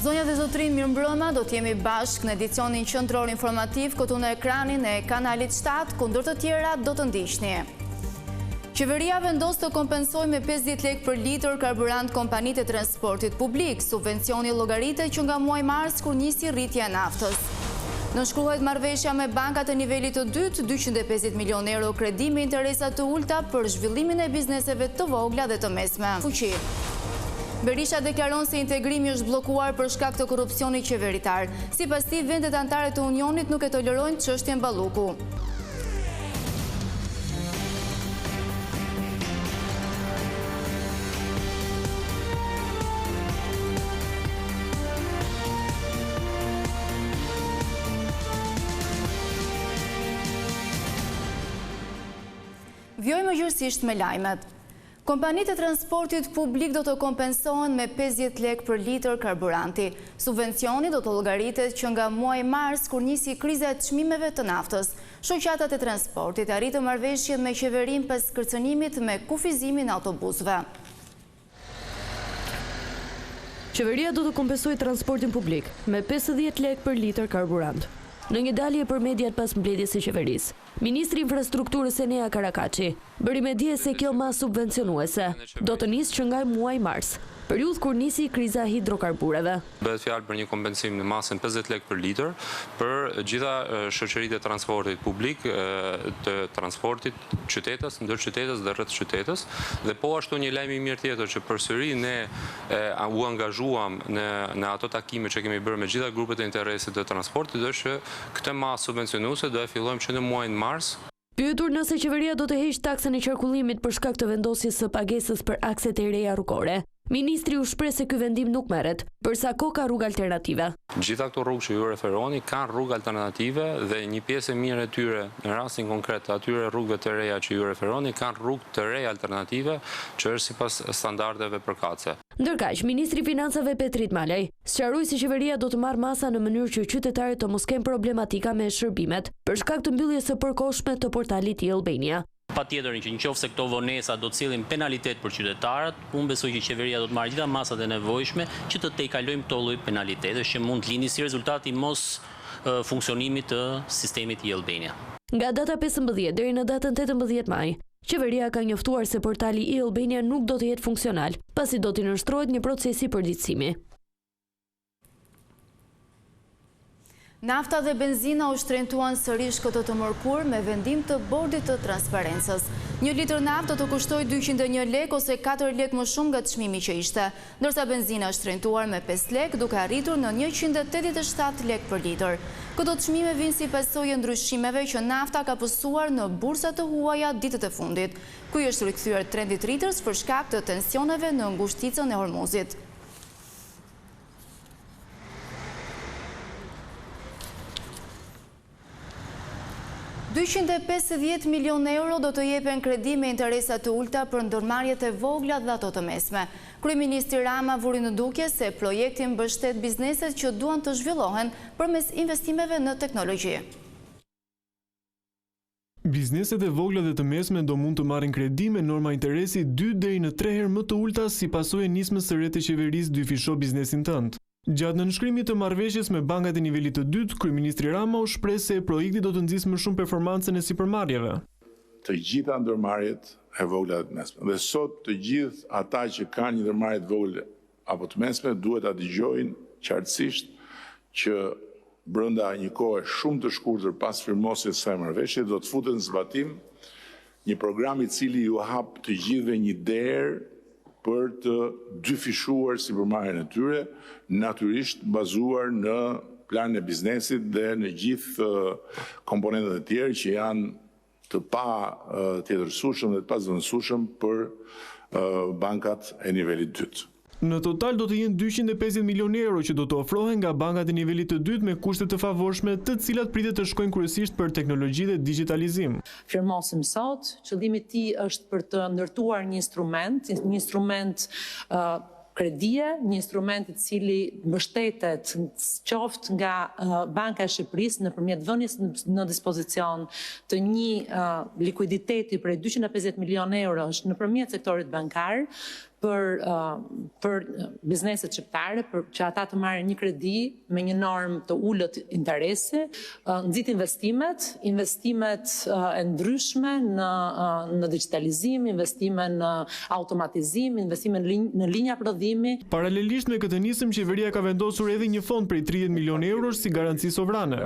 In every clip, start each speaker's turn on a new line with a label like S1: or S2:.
S1: Zonja dhe zotrin, mirëmbrëma, do t'jemi bashkë në edicionin qendror informativ këtu në ekranin e kanalit 7, kundër të tjera do të ndiqni. Qeveria vendos të kompensojë me 50 lekë për litër karburant kompanitë e transportit publik. Subvencioni llogaritet që nga muaji mars kur nisi rritja e naftës. Nënshkruhet marrëveshja me bankat e nivelit të dytë, 250 milion euro kredi me interesa të ulta për zhvillimin e bizneseve të vogla dhe të mesme. Fuqi. Berisha deklaron se integrimi është bllokuar për shkak të korrupsionit qeveritar. Sipas tij, vendet anëtare të Unionit nuk e tolerojnë çështjen Balluku. Vjojmë gjërësisht me lajmet. Kompanitë e transportit publik do të kompensohen me 50 lekë për litër karburanti. Subvencioni do të llogaritet që nga muaji mars kur nisi kriza e çmimeve të naftës. Shoqatat e transportit arritën marrëveshje me qeverinë pas kërcënimit me kufizimin e autobusëve.
S2: Qeveria do të kompensojë transportin publik me 50 lekë për litër karburant. Në një dalje për mediat pas mbledhjes së qeverisë, Ministri i Infrastrukturës Enea Karakaçi bëri me dije se kjo masë subvencionuese do të nisë që nga muaji mars, periudhë kur nisi kriza e hidrokarbureve.
S3: Bëhet fjalë për një kompensim në masën 50 lekë për litër për gjitha shoqëritë e transportit publik, të transportit qytetës, ndër qytetës dhe rreth qytetës, dhe po ashtu një lajm i mirë tjetër që përsëri ne u angazhuam në ato takime që kemi bërë me gjitha grupet e interesit të transportit, është që këtë masë subvencionuese do e fillojmë që në muajin mars.
S2: Pyetur nëse qeveria do të heqë taksën e qarkullimit për shkak të vendosjes së pagesës për akset e reja rrugore, Ministri u shpreh se ky vendim nuk merret, përsa ka rrugë alternative.
S3: Gjitha këto rrugë që ju referoni kanë rrugë alternative dhe një pjesë e mirë e tyre, në rastin konkret të atyre rrugëve të reja që ju referoni, kanë rrugë të reja alternative që është sipas standardeve përkatëse.
S2: Ndërkaq, Ministri i Financave Petrit Malaj sqaroi se qeveria do të marrë masa në mënyrë që qytetarët të mos kenë problematika me shërbimet për shkak të mbylljes së përkohshme të portalit e-Albania.
S4: Patjetër që nëse këto vonesa do të sillin penalitet për qytetarët, unë besoj që qeveria do të marrë gjitha masat e nevojshme që të tejkalojmë këto lloj penalitetesh që mund të lindin si rezultat i mos funksionimit të sistemit e-Albania.
S2: Nga data 15 deri në datën 18 maj, qeveria ka njoftuar se portali e-Albania nuk do të jetë funksional, pasi do të nënshtrohet një proces i përditësimi.
S1: Nafta dhe benzina u shtrentuan sërish këtë të mërkur me vendim të bordit të transparencës. 1 litër naftë do të kushtoj 201 lekë ose 4 lekë më shumë nga çmimi që ishte, ndërsa benzina është shtrentuar me 5 lekë duke arritur në 187 lekë për litër. Këto çmime vijnë si pasojë ndryshimeve që nafta ka pësuar në bursat të huaja ditët e fundit. Ky është rikthyer trendi i rritjes për shkak të tensioneve në ngushticën e Hormuzit. €250 milion do të jepen kredi me interesa të ulta për ndërmarrjet e vogla dhe ato të mesme. Kryeministri Rama vuri në dukje se projekti mbështet bizneset që duan të zhvillohen përmes investimeve në teknologji.
S5: Bizneset e vogla dhe të mesme do mund të marrin kredi me norma interesi 2 deri në 3 herë më të ulta si pasojë e nismës së re të qeverisë dyfisho biznesin tënd. Gjatë nënshkrimit të marrëveshjes me bankat e nivelit të dytë, kryeministri Rama u shpreh se projekti do të nxjisë më shumë performancën e sipërmarrjeve.
S6: Të gjitha ndërmarrjet e vogla dhe të mesme. Dhe sot të gjithë ata që kanë një ndërmarrje të vogël apo të mesme duhet ta dëgjojnë qartësisht që brenda një kohe shumë të shkurtër pas firmosjes së kësaj marrëveshje do të futet në zbatim një program i cili ju hap të gjithëve një derë për të dyfishuar sipërmarrjen e tyre, natyrisht bazuar në planin e biznesit dhe në gjithë komponentët e tjerë që janë të pa tjetërsueshëm dhe të pazëvendësueshëm për bankat e nivelit dytë.
S5: Në total do të jenë 250 milion euro që do të ofrohen nga bankat e nivelit të dytë me kushte të favorshme, të cilat pritet të shkojnë kryesisht për teknologji dhe digitalizim.
S7: Firmosim sot, qëllimi i tij është për të ndërtuar një instrument kredie, një instrument i cili mbështetet qoftë nga Banka e Shqipërisë nëpërmjet vënies në dispozicion të një likuiditeti prej 250 milion euro nëpërmjet sektorit bankar për bizneset shqiptare, për që ata të marrin një kredi me një normë të ulët interesi, nxit investimet e ndryshme në digitalizim, investime në automatizim, investime në linja prodhimi.
S5: Paralelisht me këtë nisëm, qeveria ka vendosur edhe një fond prej 30 milionë eurosh si garanci sovrane.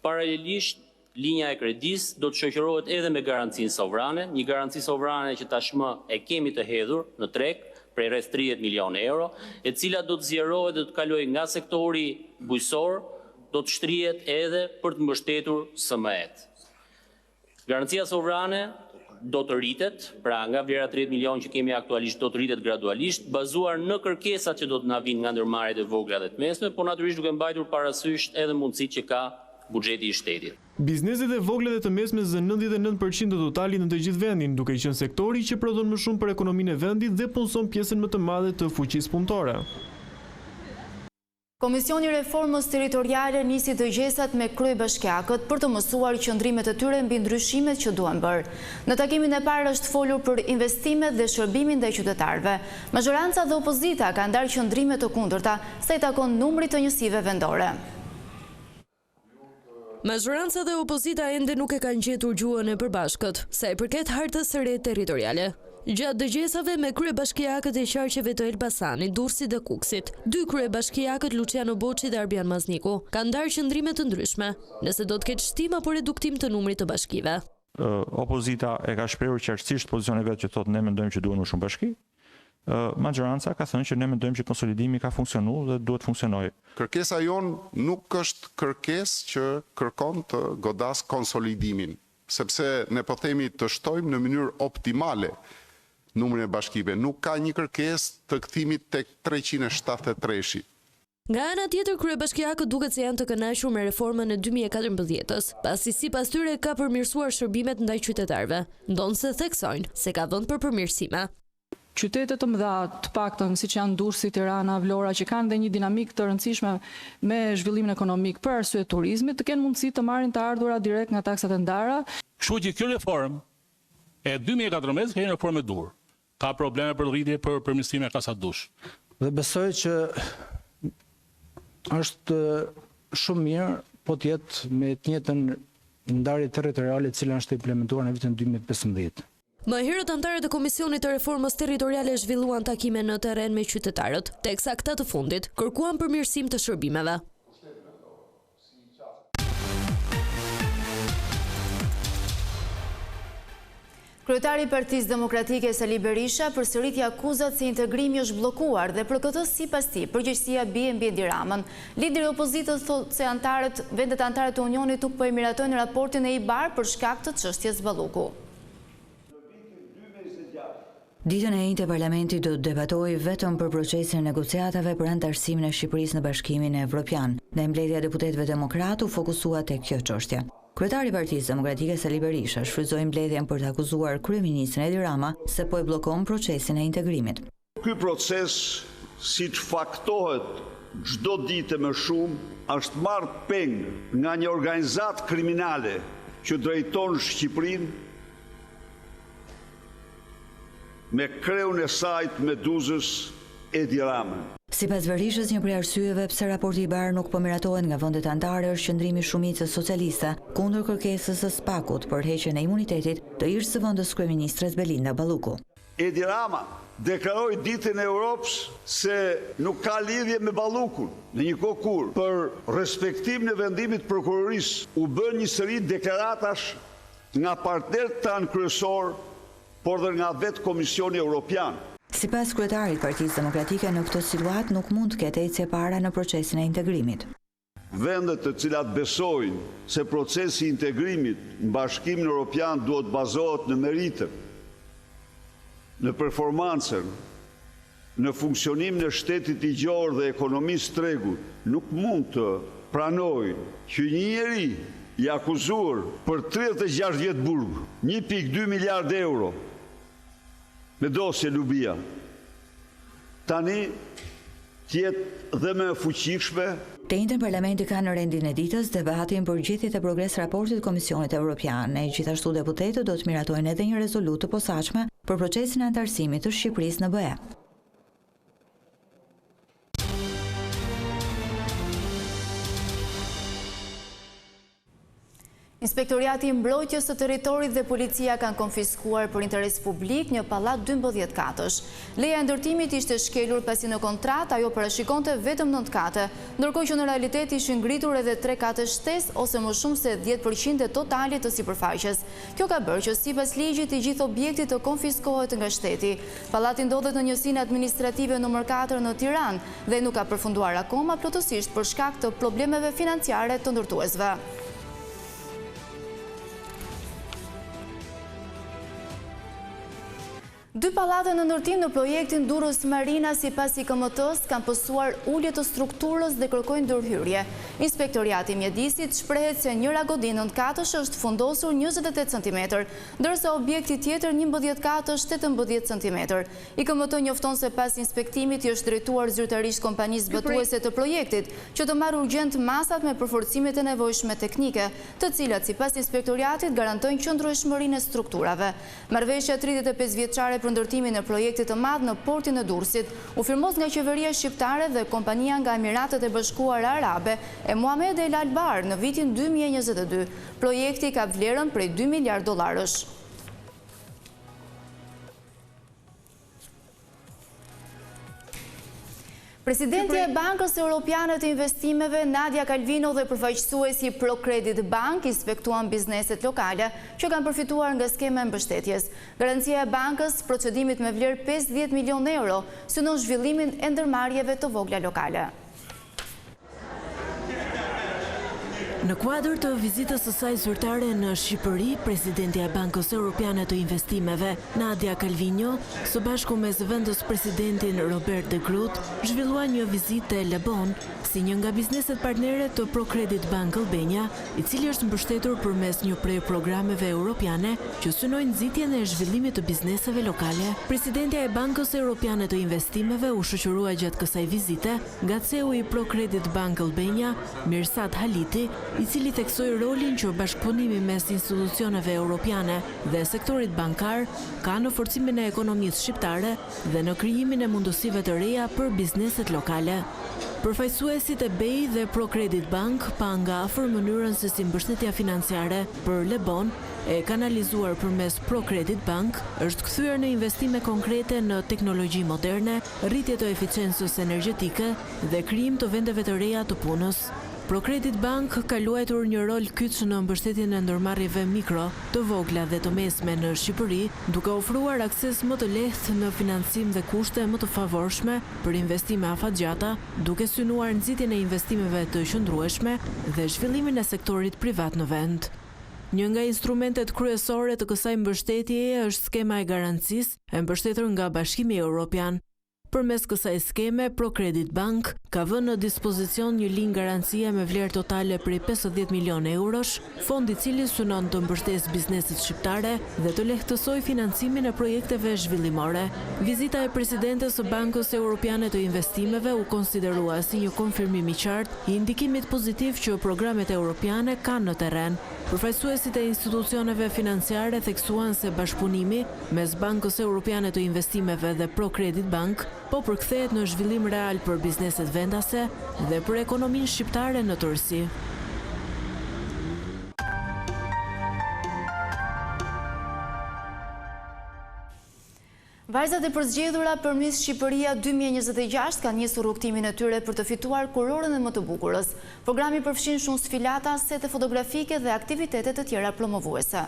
S4: Paralelisht, linja e kredis do të shoqërohet edhe me garancinë sovrane, një garanci sovrane që tashmë e kemi të hedhur në treg prej rreth 30 milionë euro, e cila do të zgjerohet dhe të kalojë nga sektori bujqësor, do të shtrihet edhe për të mbështetur SME-t. Garancia sovrane do të rritet, pra nga vlera 30 milionë që kemi aktualisht do të rritet gradualisht, bazuar në kërkesat që do të na vinë nga ndërmarrjet e vogla dhe të mesme, por natyrisht duke mbajtur parasysh edhe mundësitë që ka buxheti i shtetit.
S5: Bizneset e vogla dhe të mesme zën 99% të totalit në të gjithë vendin, duke qenë sektori që prodhon më shumë për ekonominë e vendit dhe punson pjesën më të madhe të fuqisë punëtore.
S1: Komisioni i Reformës Territoriale nisi dëgjesat me kryebashkiakët për të mësuar qëndrimet e tyre mbi ndryshimet që duhen bërë. Në takimin e parë është folur për investimet dhe shërbimin ndaj qytetarëve. Majoranca dhe opozita ka ndarë qëndrime të kundërta sa i takon numrit të njësive vendore.
S2: Majoranca dhe opozita ende nuk e kanë gjetur gjuhën e përbashkët, sa i përket hartës së re territoriale. Gjatë dëgjesave me kryebashkiakët e qarqeve të Elbasanit, Durrësit dhe Kukësit, dy kryebashkiakët Luciano Boçi dhe Arbian Mazniku kanë ndarë qëndrime të ndryshme, nëse do të ketë shtim apo reduktim të numrit të bashkive.
S8: Opozita e ka shprehur qartësisht pozicionin e vet që thotë ne mendojmë që duhen më shumë bashki. Majoranca ka thënë që ne mendojmë që konsolidimi ka funksionuar dhe duhet funksionojë.
S9: Kërkesa jonë nuk është kërkesë që kërkon të godas konsolidimin, sepse ne po themi të shtojmë në mënyrë optimale numrin e bashkive. Nuk ka një kërkesë të kthimit tek 373-shi.
S2: Nga ana tjetër, kryebashkiakët duket se janë të kënaqur me reformën e 2014-s, pasi sipas tyre ka përmirësuar shërbimet ndaj qytetarëve, ndonse theksojnë se ka vënë për përmirësime.
S10: Qytetet të mëdha, të paktën siç janë Durrësi, Tirana, Vlora, që kanë dhe një dinamik të rëndësishme me zhvillimin ekonomik për arsye turizmit, të kenë mundësi të marrin të ardhurat direkt nga taksat e ndara.
S11: Kështu që kjo reformë e 2014 ka një reformë e dur. Ka probleme për rritje për përmirësime ka sa dush.
S12: Dhe besoj që është shumë mirë, po të jetë me të njëjtën ndarje territoriale e cila është implementuar në vitin 2015.
S2: Më herët antarët e Komisionit të Reformës Territoriale zhvilluan takime në terren me qytetarët, teksa këta të fundit kërkuan përmirësim të shërbimeve.
S1: Kryetari i Partisë Demokratike Sali Berisha përsëriti akuzat se integrimi është bllokuar dhe për këtë sipas tij përgjegjësia bie mbi Edi Ramën. Lideri i opozitës thotë se vendet anëtare të Unionit nuk po e miratojnë raportin e IBAR për shkak të çështjes Balluku.
S13: Ditën e njëjtë parlamenti do të debatojë vetëm për procesin e negociatave për anëtarësimin e Shqipërisë në Bashkimin Evropian. Dhe mbledhja e deputetëve demokratë u fokusua tek kjo çështje. Kryetari i Partisë Demokratike Sali Berisha shfrytzoi mbledhjen për të akuzuar kryeministrin Edi Rama se po e bllokon procesin e integrimit.
S14: Ky proces, siç faktohet çdo ditë më shumë, është marrë peng nga një organizatë kriminale që drejton Shqipërinë me kreun e sajt Meduzës Edi Ramën.
S13: Sipas Berishës, një prej arsyeve pse raporti i BAR nuk po miratohet nga vendet anëtare është qëndrimi i shumicës socialiste kundër kërkesës së SPAK-ut për heqjen e imunitetit të ish zëvendës kryeministres Belinda Balluku.
S14: Edi Rama deklaroi ditën e Europës se nuk ka lidhje me Ballukun, në një kohë kur për respektimin e vendimit të prokurorisë u bën një seri deklaratash nga partnerët tanë kryesor, por dhe nga vetë Komisioni Evropian.
S13: Sipas kryetarit Partisë Demokratike, në këtë situatë nuk mund të ketë ecje para në procesin e integrimit.
S14: Vendet të cilat besojnë se procesi i integrimit në Bashkimin Evropian duhet bazohet në meritën, në performancën, në funksionimin e shtetit ligjor dhe ekonomisë tregut, nuk mund të pranojnë që një njeri i akuzuar për 36 vjet burg, 1.2 miliard euro me dosje Lubia, tani tjetë dhe me fuqishme.
S13: Të njëjtën parlamenti ka në rendin e ditës debatin për gjithjet e progres raportit Komisionit Evropian. E gjithashtu deputetët do të miratojnë edhe një rezolutë të posaçme për procesin e anëtarësimit të Shqipërisë në BE.
S1: Inspektoriati i Mbrojtjes së Territorit dhe policia kanë konfiskuar për interes publik një pallat 12 katësh. Leja e ndërtimit ishte shkelur pasi në kontratë ajo parashikonte vetëm 9 kate, ndërkohë që në realitet ishin ngritur edhe 3 kate shtesë ose më shumë se 10% e totalit të sipërfaqes. Kjo ka bërë që sipas ligjit i gjithë objekti të konfiskohet nga shteti. Pallati ndodhet në njësinë administrative nr. 4 në Tiranë dhe nuk ka përfunduar akoma plotësisht për shkak të problemeve financiare të ndërtuesve. Dy pallate në ndërtim në projektin Durrës Marina sipas IKMT-s kanë pësuar ulje të strukturës dhe kërkojnë ndërhyrje. Inspektoriati i Mjedisit shprehet se njëra godinë 9 katësh është fundosur 28 cm, ndërsa objekti tjetër 11 katësh 18 cm. IKMT njofton se pas inspektimit i është drejtuar zyrtarisht kompanisë zbatuese të projektit që të marrë urgjent masat me përforcimet e nevojshme teknike, të cilat sipas inspektoriatit garantojnë qëndrueshmërinë e strukturave. Marrëveshja 35 vjeçare për ndërtimin e projektit të madh në portin e Durrësit u firmos nga qeveria shqiptare dhe kompania nga Emiratet e Bashkuara Arabe e Mohamed El Albar në vitin 2022. Projekti ka vlerën prej 2 miliard dollarësh. Presidenti e Bankës Europiane të Investimeve, Nadia Calvino dhe përfaqësuesi Procredit Bank inspektuan bizneset lokale që kanë përfituar nga skema e mbështetjes. Garancia e bankës procedimit me vlerë 50 milion euro synon zhvillimin e ndërmarrjeve të vogla lokale.
S15: Në kuadër të vizitës së saj zyrtare në Shqipëri, presidentja e Bankës Europiane të Investimeve, Nadia Calvino, së bashku me zëvendës presidentin Robert de Groot, zhvilluan një vizitë e Lebon, si një nga bizneset partnere të Procredit Bank Albania, i cili është mbështetur përmes një prej programeve europiane që synojnë nxitjen e zhvillimit të bizneseve lokale. Presidentja e Bankës Europiane të Investimeve u shoqërua gjatë kësaj vizite nga CEO i Procredit Bank Albania, Mirsad Haliti, i cili theksoi rolin që bashkëpunimi mes institucioneve europiane dhe sektorit bankar ka në forcimin e ekonomisë shqiptare dhe në krijimin e mundësive të reja për bizneset lokale. Përfaqësuesit e BEI dhe Procredit Bank pa nga afër mënyrën se si mbështetja financiare për Lebon e kanalizuar përmes Procredit Bank është kthyer në investime konkrete në teknologji moderne, rritje të eficiencës energjetike dhe krijim të vendeve të reja të punës. Procredit Bank ka luajtur një rol kyç në mbështetjen e ndërmarrjeve mikro, të vogla dhe të mesme në Shqipëri, duke ofruar akses më të lehtë në financim dhe kushte më të favorshme për investime afatgjata, duke synuar nxitjen e investimeve të qëndrueshme dhe zhvillimin e sektorit privat në vend. Një nga instrumentet kryesore të kësaj mbështetjeje është skema e garancisë, e mbështetur nga Bashkimi Evropian. Përmes kësaj skeme, Procredit Bank ka vënë në dispozicion një linjë garancie me vlerë totale prej 50 milion eurosh, fond i cili synon të mbështesë bizneset shqiptare dhe të lehtësoj financimin e projekteve zhvillimore. Vizita e presidentes së Bankës Europiane të Investimeve u konsiderua si një konfirmim i qartë i indikimit pozitiv që programet europiane kanë në terren. Përfaqësuesit e institucioneve financiare theksuan se bashkëpunimi mes Bankës Europiane të Investimeve dhe Procredit Bank po përkthehet në zhvillim real për bizneset vendase dhe për ekonominë shqiptare në tërësi.
S1: Vajzat e përzgjedhura për Miss Shqipëria 2026 kanë nisur rrugtimin e tyre për të fituar kurorën e më të bukurës. Programi përfshin shumë sfilata, sete fotografike dhe aktivitete të tjera promovuese.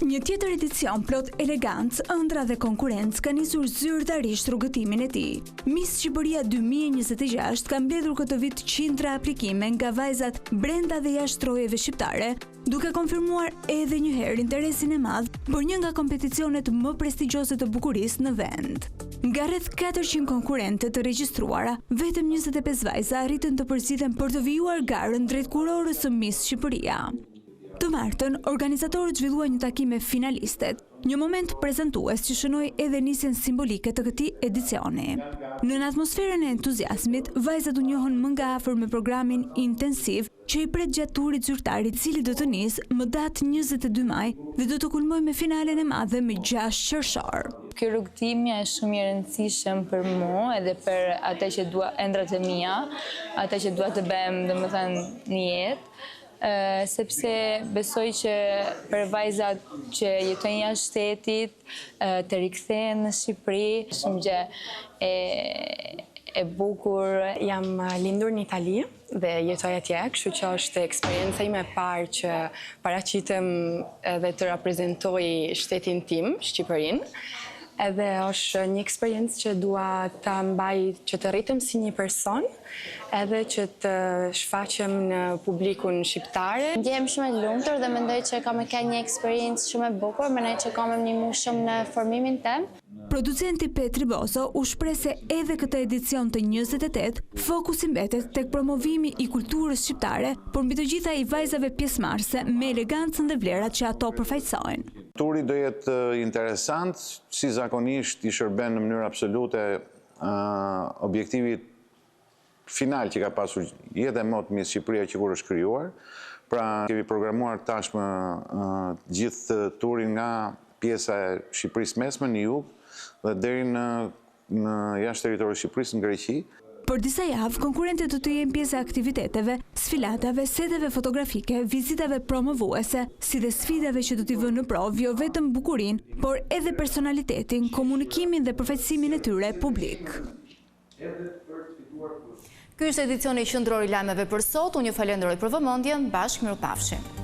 S16: Një tjetër edicion plot elegancë, ëndra dhe konkurrencë ka nisur zyrtarisht rrugëtimin e tij. Miss Shqipëria 2026 ka mbledhur këtë vit qindra aplikime nga vajzat brenda dhe jashtë trojeve shqiptare, duke konfirmuar edhe një herë interesin e madh për një nga kompeticionet më prestigjioze të bukurisë në vend. Nga rreth 400 konkurrente të regjistruara, vetëm 25 vajza arritën të përziten për të vijuar garën drejt kurorës së Miss Shqipëria. Të martën, organizatorët zhvilluan një takim me finalistet, një moment prezantues që shënoi edhe nisjen simbolike të këtij edicioni. Në atmosferën e entuziazmit, vajzat u njohën më nga afër me programin intensiv që i pret gjatë turit zyrtar, i cili do të nisë më datë 22 maj dhe do të kulmojë me finalen e madhe me 6 qershor.
S17: Ky rrugtimi është shumë i rëndësishëm për mua edhe për atë që dua, ëndrat e mia, atë që dua të bëjmë, domethënë, në jetë. Sepse besoj që për vajzat që jetojnë jashtë shtetit, të rikthehen në Shqipëri, shumë gjë e bukur.
S18: Jam lindur në Itali dhe jetoj atje, kështu që është eksperjenca ime e parë që paraqitem edhe të reprezentoj shtetin tim, Shqipërinë. Edhe është një eksperiencë që dua ta mbaj, që të rritem si një person, edhe që të shfaqem në publikun shqiptare.
S17: Ndjehem shumë e lumtur dhe mendoj që kam një eksperiencë shumë e bukur, mendoj që kam ndihmuar shumë në formimin tim.
S16: Producenti Petri Bozo u shpreh se edhe këtë edicion të 28 fokusi mbetet tek promovimi i kulturës shqiptare, por mbi të gjitha i vajzave pjesëmarrëse me elegancën dhe vlerat që ato përfaqësojnë.
S19: Turi do jetë interesant, si zakonisht i shërben në mënyrë absolute objektivit final që ka pasur jetë e motë me Shqipëria që kur është krijuar. Pra kemi programuar tashmë gjithë turin nga pjesa e Shqipërisë mesme në jug dhe deri në jashtë territorit të Shqipërisë në Greqi.
S16: Për disa javë, konkurrentët do të jenë pjesë e aktiviteteve, sfilatave, seteve fotografike, vizitave promovuese, si dhe sfidave që do t'i vënë në provë jo vetëm bukurinë, por edhe personalitetin, komunikimin dhe përfaqësimin e tyre publik.
S1: Ky është edicioni qendror i lajmeve për sot. Unë ju falenderoj për vëmendjen. Bashkë mirupafshim.